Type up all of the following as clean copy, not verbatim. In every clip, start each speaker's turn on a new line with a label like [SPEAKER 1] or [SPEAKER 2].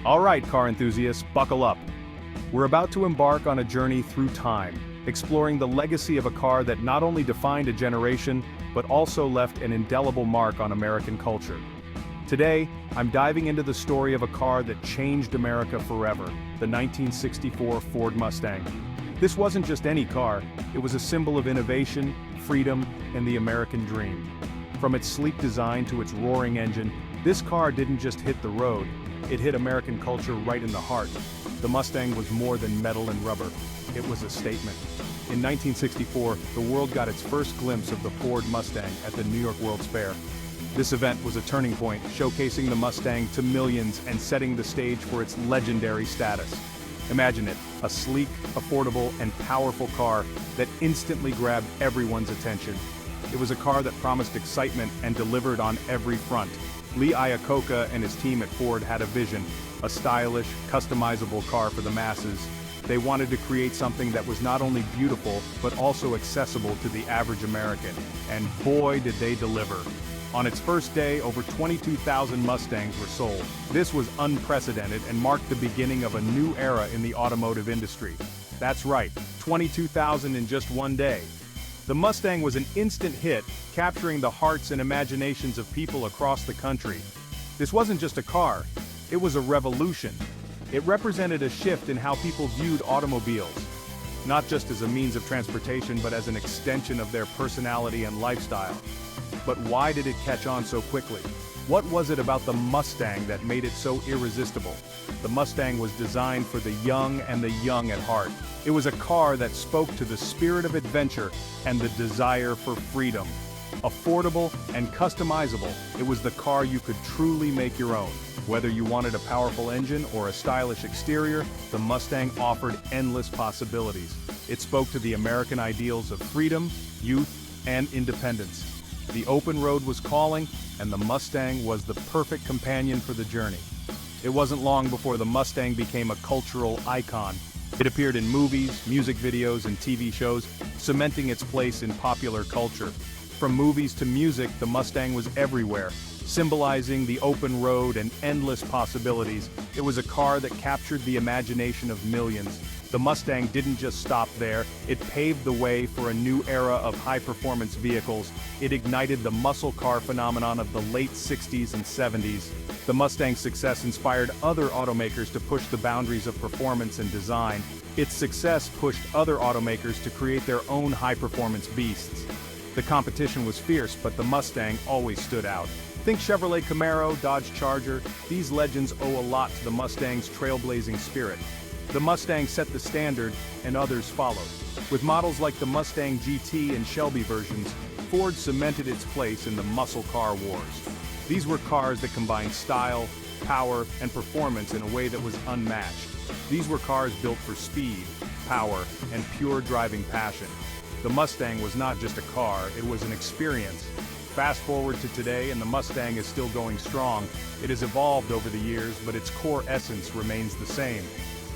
[SPEAKER 1] All right, car enthusiasts, buckle up. We're about to embark on a journey through time, exploring the legacy of a car that not only defined a generation, but also left an indelible mark on American culture. Today, I'm diving into the story of a car that changed America forever, the 1964 Ford Mustang. This wasn't just any car, it was a symbol of innovation, freedom, and the American dream. From its sleek design to its roaring engine, this car didn't just hit the road, it hit American culture right in the heart. The Mustang was more than metal and rubber. It was a statement. In 1964, the world got its first glimpse of the Ford Mustang at the New York World's Fair. This event was a turning point, showcasing the Mustang to millions and setting the stage for its legendary status. Imagine it, a sleek, affordable, and powerful car that instantly grabbed everyone's attention. It was a car that promised excitement and delivered on every front. Lee Iacocca and his team at Ford had a vision, a stylish, customizable car for the masses. They wanted to create something that was not only beautiful, but also accessible to the average American. And boy, did they deliver. On its first day, over 22,000 Mustangs were sold. This was unprecedented and marked the beginning of a new era in the automotive industry. That's right, 22,000 in just one day. The Mustang was an instant hit, capturing the hearts and imaginations of people across the country. This wasn't just a car, it was a revolution. It represented a shift in how people viewed automobiles, not just as a means of transportation but as an extension of their personality and lifestyle. But why did it catch on so quickly? What was it about the Mustang that made it so irresistible? The Mustang was designed for the young and the young at heart. It was a car that spoke to the spirit of adventure and the desire for freedom. Affordable and customizable, it was the car you could truly make your own. Whether you wanted a powerful engine or a stylish exterior, the Mustang offered endless possibilities. It spoke to the American ideals of freedom, youth, and independence. The open road was calling, and the Mustang was the perfect companion for the journey. It wasn't long before the Mustang became a cultural icon. It appeared in movies, music videos, and TV shows, cementing its place in popular culture. From movies to music, the Mustang was everywhere, symbolizing the open road and endless possibilities. It was a car that captured the imagination of millions. The Mustang didn't just stop there, it paved the way for a new era of high-performance vehicles. It ignited the muscle car phenomenon of the late 60s and 70s. The Mustang's success inspired other automakers to push the boundaries of performance and design. Its success pushed other automakers to create their own high-performance beasts. The competition was fierce, but the Mustang always stood out. Think Chevrolet Camaro, Dodge Charger, these legends owe a lot to the Mustang's trailblazing spirit. The Mustang set the standard, and others followed. With models like the Mustang GT and Shelby versions, Ford cemented its place in the muscle car wars. These were cars that combined style, power, and performance in a way that was unmatched. These were cars built for speed, power, and pure driving passion. The Mustang was not just a car, it was an experience. Fast forward to today and the Mustang is still going strong. It has evolved over the years, but its core essence remains the same.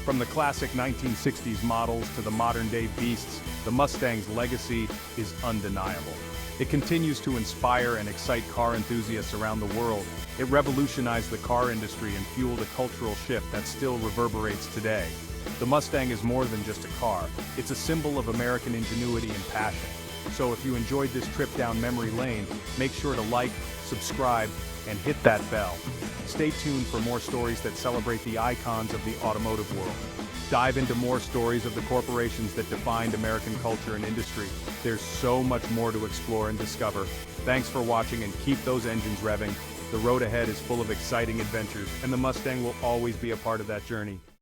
[SPEAKER 1] From the classic 1960s models to the modern-day beasts, the Mustang's legacy is undeniable. It continues to inspire and excite car enthusiasts around the world. It revolutionized the car industry and fueled a cultural shift that still reverberates today. The Mustang is more than just a car. It's a symbol of American ingenuity and passion. So if you enjoyed this trip down memory lane, make sure to like, subscribe, and hit that bell. Stay tuned for more stories that celebrate the icons of the automotive world. Dive into more stories of the corporations that defined American culture and industry. There's so much more to explore and discover. Thanks for watching and keep those engines revving. The road ahead is full of exciting adventures, and the Mustang will always be a part of that journey.